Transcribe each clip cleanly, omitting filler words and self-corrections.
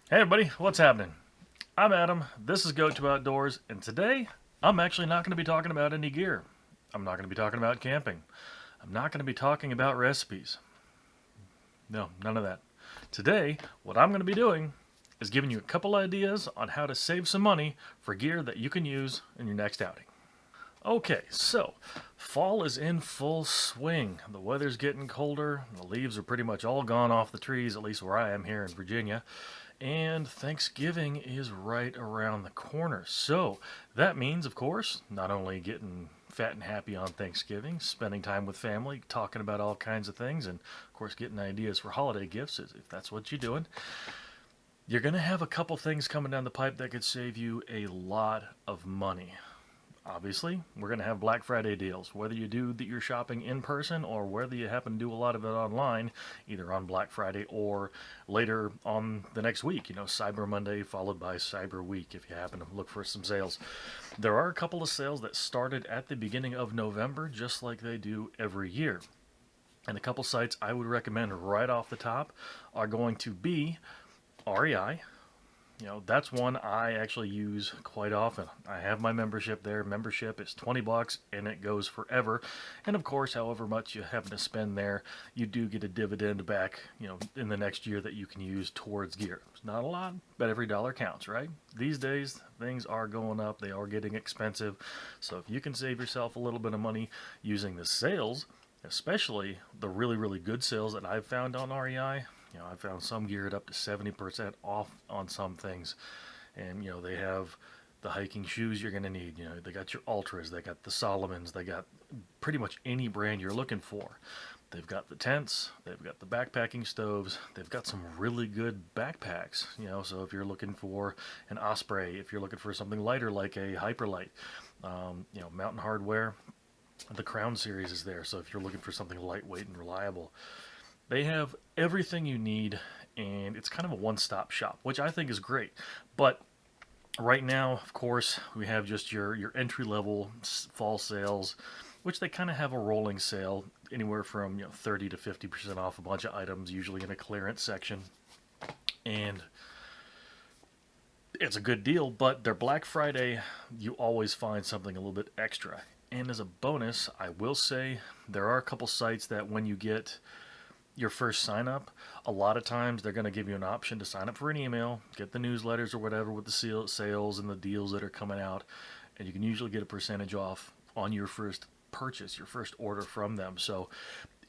Hey everybody, what's happening? I'm Adam, this is Go-To Outdoors, and today I'm actually not going to be talking about any gear. I'm not going to be talking about camping. I'm not going to be talking about recipes. No, none of that. Today, what I'm going to be doing is giving you a couple ideas on how to save some money for gear that you can use in your next outing. Okay, so fall is in full swing. The weather's getting colder. The leaves are pretty much all gone off the trees, at least where I am here in Virginia. And Thanksgiving is right around the corner. So that means, of course, not only getting fat and happy on Thanksgiving, spending time with family, talking about all kinds of things, and of course, getting ideas for holiday gifts if that's what you're doing. You're going to have a couple things coming down the pipe that could save you a lot of money. Obviously, we're going to have Black Friday deals. Whether you do your shopping in person or whether you happen to do a lot of it online, either on Black Friday or later on the next week, Cyber Monday followed by Cyber Week if you happen to look for some sales. There are a couple of sales that started at the beginning of November, just like they do every year. And a couple sites I would recommend right off the top are going to be REI. That's one I actually use quite often. I have my membership there. Membership is $20 and it goes forever. And of course, however much you happen to spend there, you do get a dividend back, in the next year that you can use towards gear. It's not a lot, but every dollar counts, right? These days, things are going up. They are getting expensive. So if you can save yourself a little bit of money using the sales, especially the really, really good sales that I've found on REI, I found some geared up to 70% off on some things. And, they have the hiking shoes you're going to need. They got your Ultras, they got the Solomons, they got pretty much any brand you're looking for. They've got the tents, they've got the backpacking stoves, they've got some really good backpacks. So if you're looking for an Osprey, if you're looking for something lighter like a Hyperlight, Mountain Hardware, the Crown series is there. So if you're looking for something lightweight and reliable, they have everything you need, and it's kind of a one-stop shop, which I think is great. But right now, of course, we have just your entry-level fall sales, which they kind of have a rolling sale, anywhere from 30 to 50% off a bunch of items, usually in a clearance section, and it's a good deal. But their Black Friday, you always find something a little bit extra. And as a bonus, I will say there are a couple sites that when you get your first sign up, a lot of times they're going to give you an option to sign up for an email, get the newsletters or whatever with the sales and the deals that are coming out, and you can usually get a percentage off on your first purchase, your first order from them. So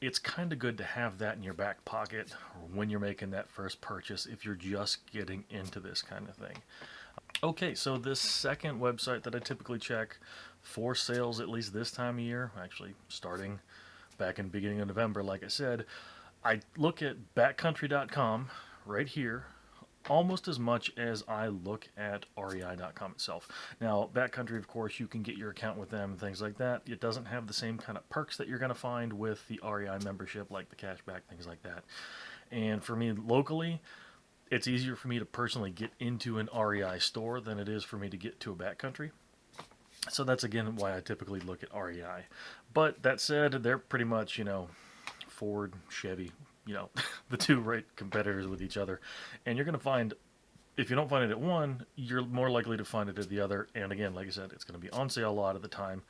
it's kind of good to have that in your back pocket when you're making that first purchase if you're just getting into this kind of thing. Okay, so this second website that I typically check for sales, at least this time of year, actually starting back in the beginning of November, like I said, I look at backcountry.com right here almost as much as I look at rei.com itself. Now, Backcountry, of course, you can get your account with them and things like that. It doesn't have the same kind of perks that you're going to find with the REI membership, like the cashback, things like that. And for me, locally, it's easier for me to personally get into an REI store than it is for me to get to a Backcountry. So that's again why I typically look at REI. But that said, they're pretty much, Ford, Chevy, the two right competitors with each other. And you're going to find, if you don't find it at one, you're more likely to find it at the other. And again, like I said, it's going to be on sale a lot of the time.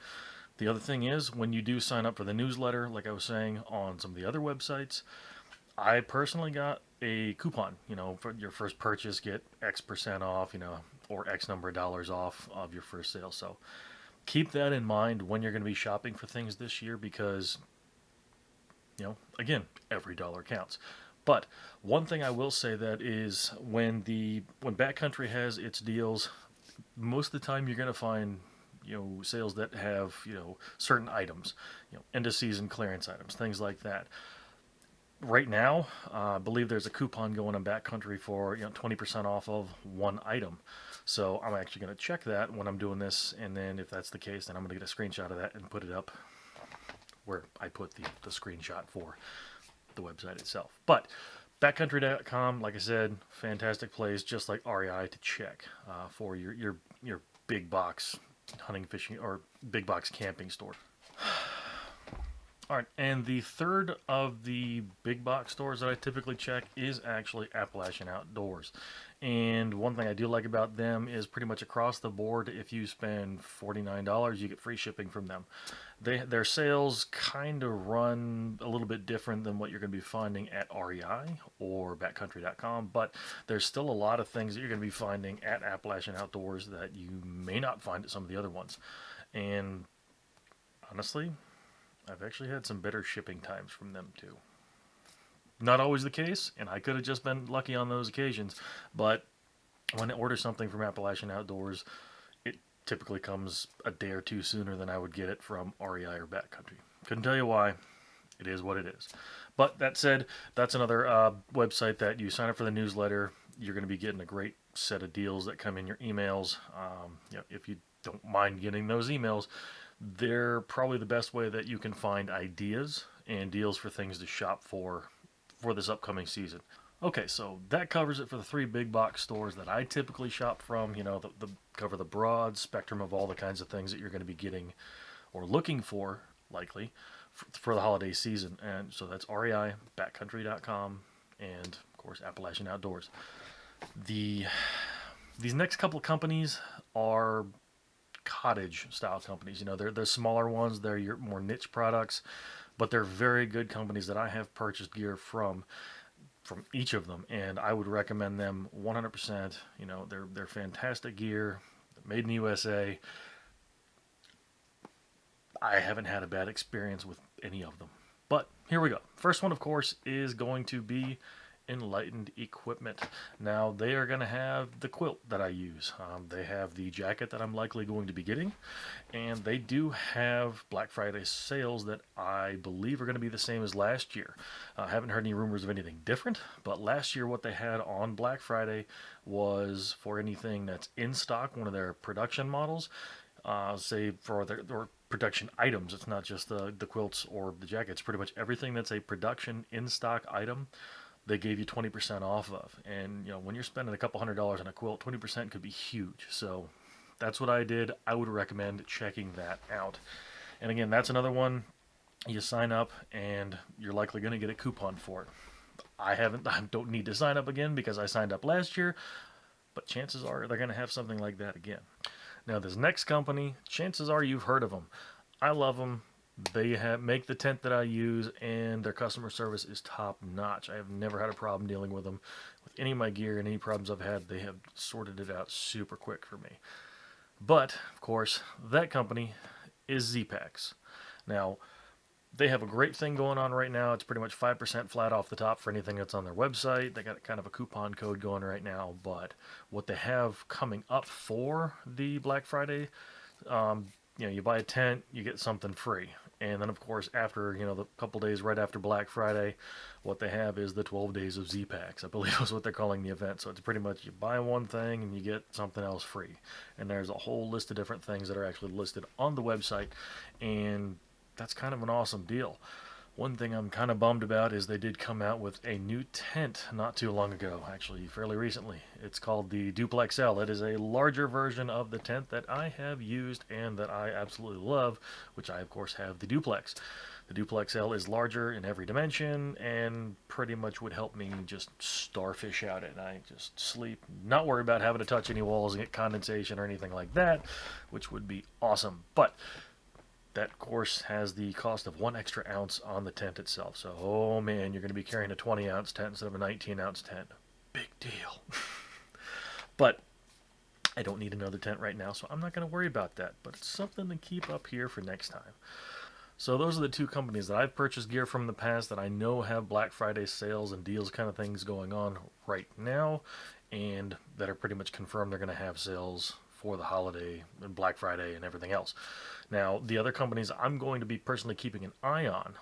The other thing is, when you do sign up for the newsletter, like I was saying on some of the other websites, I personally got a coupon, for your first purchase, get X% off, or X number of dollars off of your first sale. So keep that in mind when you're going to be shopping for things this year because again, every dollar counts. But one thing I will say that is when Backcountry has its deals, most of the time you're going to find sales that have certain items, end of season clearance items, things like that. Right now, I believe there's a coupon going on Backcountry for 20% off of one item. So I'm actually going to check that when I'm doing this, and then if that's the case, then I'm going to get a screenshot of that and put it up where I put the screenshot for the website itself. But backcountry.com, like I said, fantastic place, just like REI, to check for your big box hunting, fishing, or big box camping store. All right, and the third of the big box stores that I typically check is actually Appalachian Outdoors. And one thing I do like about them is pretty much across the board, if you spend $49, you get free shipping from them. Their sales kind of run a little bit different than what you're going to be finding at REI or backcountry.com, but there's still a lot of things that you're going to be finding at Appalachian Outdoors that you may not find at some of the other ones. And honestly, I've actually had some better shipping times from them too. Not always the case, and I could have just been lucky on those occasions, but when I order something from Appalachian Outdoors, it typically comes a day or two sooner than I would get it from REI or Backcountry. Couldn't tell you why. It is what it is. But that said, that's another website that you sign up for the newsletter. You're going to be getting a great set of deals that come in your emails. If you don't mind getting those emails, they're probably the best way that you can find ideas and deals for things to shop for this upcoming season. Okay, so that covers it for the three big box stores that I typically shop from. The cover the broad spectrum of all the kinds of things that you're going to be getting or looking for, likely, for the holiday season. And so that's REI, backcountry.com, and of course Appalachian Outdoors. These next couple of companies are cottage style companies. They're smaller ones. They're your more niche products, but they're very good companies that I have purchased gear from each of them, and I would recommend them 100%. They're fantastic gear, made in the USA. I haven't had a bad experience with any of them. But here we go. First one, of course, is going to be Enlightened equipment. Now, they are going to have the quilt that I use. They have the jacket that I'm likely going to be getting, and they do have Black Friday sales that I believe are going to be the same as last year. I haven't heard any rumors of anything different, but last year what they had on Black Friday was for anything that's in stock, one of their production models, say for their production items. It's not just the quilts or the jackets. Pretty much everything that's a production in stock item they gave you 20% off of. And when you're spending a couple $100s on a quilt, 20% could be huge. So that's what I did. I would recommend checking that out. And again, that's another one. You sign up and you're likely going to get a coupon for it. I don't need to sign up again because I signed up last year, but chances are they're going to have something like that again. Now, this next company, chances are you've heard of them. I love them. They make the tent that I use, and their customer service is top notch. I have never had a problem dealing with them. With any of my gear and any problems I've had, they have sorted it out super quick for me. But, of course, that company is ZPAX. Now, they have a great thing going on right now. It's pretty much 5% flat off the top for anything that's on their website. They got kind of a coupon code going right now, but what they have coming up for the Black Friday, you buy a tent, you get something free. And then, of course, after, the couple days right after Black Friday, what they have is the 12 days of ZPAX, I believe is what they're calling the event. So it's pretty much you buy one thing and you get something else free. And there's a whole list of different things that are actually listed on the website. And that's kind of an awesome deal. One thing I'm kind of bummed about is they did come out with a new tent not too long ago, actually fairly recently. It's called the Duplex L. It is a larger version of the tent that I have used and that I absolutely love, which I of course have the Duplex. The Duplex L is larger in every dimension and pretty much would help me just starfish out at night, just sleep, not worry about having to touch any walls and get condensation or anything like that, which would be awesome. But that, of course, has the cost of 1 extra ounce on the tent itself. So, oh man, you're going to be carrying a 20-ounce tent instead of a 19-ounce tent. Big deal. But I don't need another tent right now, so I'm not going to worry about that. But it's something to keep up here for next time. So those are the two companies that I've purchased gear from in the past that I know have Black Friday sales and deals kind of things going on right now, and that are pretty much confirmed they're going to have sales for the holiday and Black Friday and everything else. Now, the other companies I'm going to be personally keeping an eye on,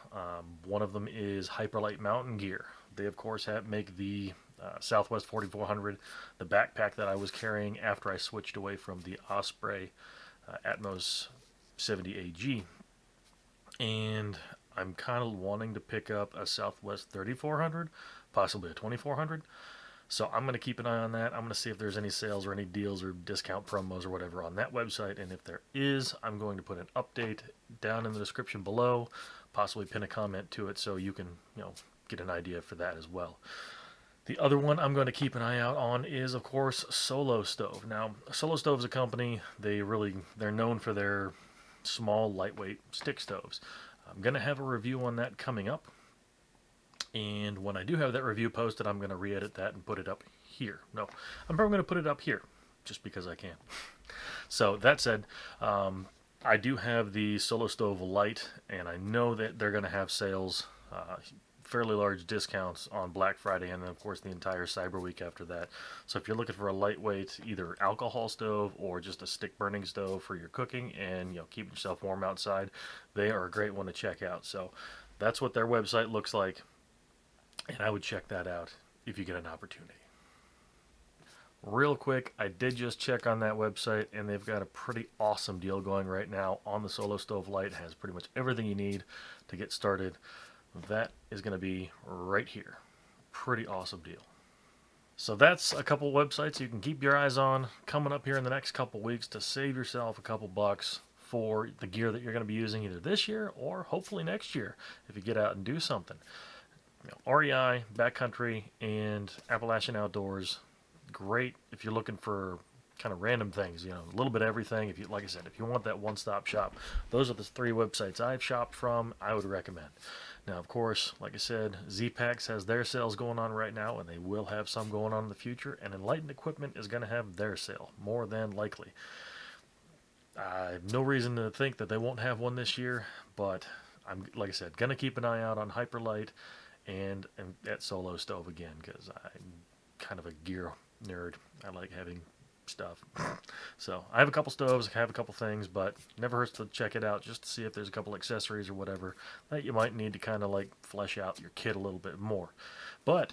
one of them is Hyperlight Mountain Gear. They, of course, make the Southwest 4400, the backpack that I was carrying after I switched away from the Osprey Atmos 70 AG. And I'm kind of wanting to pick up a Southwest 3400, possibly a 2400. So I'm going to keep an eye on that. I'm going to see if there's any sales or any deals or discount promos or whatever on that website. And if there is, I'm going to put an update down in the description below, possibly pin a comment to it so you can, get an idea for that as well. The other one I'm going to keep an eye out on is, of course, Solo Stove. Now, Solo Stove is a company, they're known for their small, lightweight stick stoves. I'm going to have a review on that coming up. And when I do have that review posted, I'm going to re-edit that and put it up here. No, I'm probably going to put it up here just because I can. So that said, I do have the Solo Stove Lite, and I know that they're going to have sales, fairly large discounts on Black Friday, and then of course the entire Cyber Week after that. So if you're looking for a lightweight, either alcohol stove or just a stick burning stove for your cooking and keeping yourself warm outside, they are a great one to check out. So that's what their website looks like, and I would check that out if you get an opportunity. Real quick, I did just check on that website, and they've got a pretty awesome deal going right now on the Solo Stove Lite. It has pretty much everything you need to get started. That is going to be right here. Pretty awesome deal. So that's a couple websites you can keep your eyes on coming up here in the next couple weeks to save yourself a couple bucks for the gear that you're going to be using either this year or hopefully next year if you get out and do something. REI, Backcountry, and Appalachian Outdoors, great if you're looking for kind of random things, a little bit of everything. If you, like I said, if you want that one-stop shop, those are the 3 websites I've shopped from. I would recommend. Now, of course, like I said, ZPAX has their sales going on right now, and they will have some going on in the future. And Enlighten Equipment is going to have their sale, more than likely. I have no reason to think that they won't have one this year, but I'm, like I said, going to keep an eye out on Hyperlight and at Solo Stove again, because I'm kind of a gear nerd. I like having stuff. So I have a couple stoves, I have a couple things, but never hurts to check it out just to see if there's a couple accessories or whatever that you might need to kind of like flesh out your kit a little bit more. But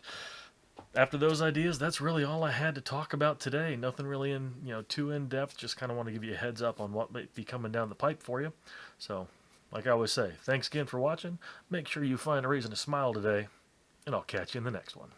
after those ideas, that's really all I had to talk about today. Nothing really too in depth. Just kind of want to give you a heads up on what might be coming down the pipe for you. So, like I always say, thanks again for watching. Make sure you find a reason to smile today, and I'll catch you in the next one.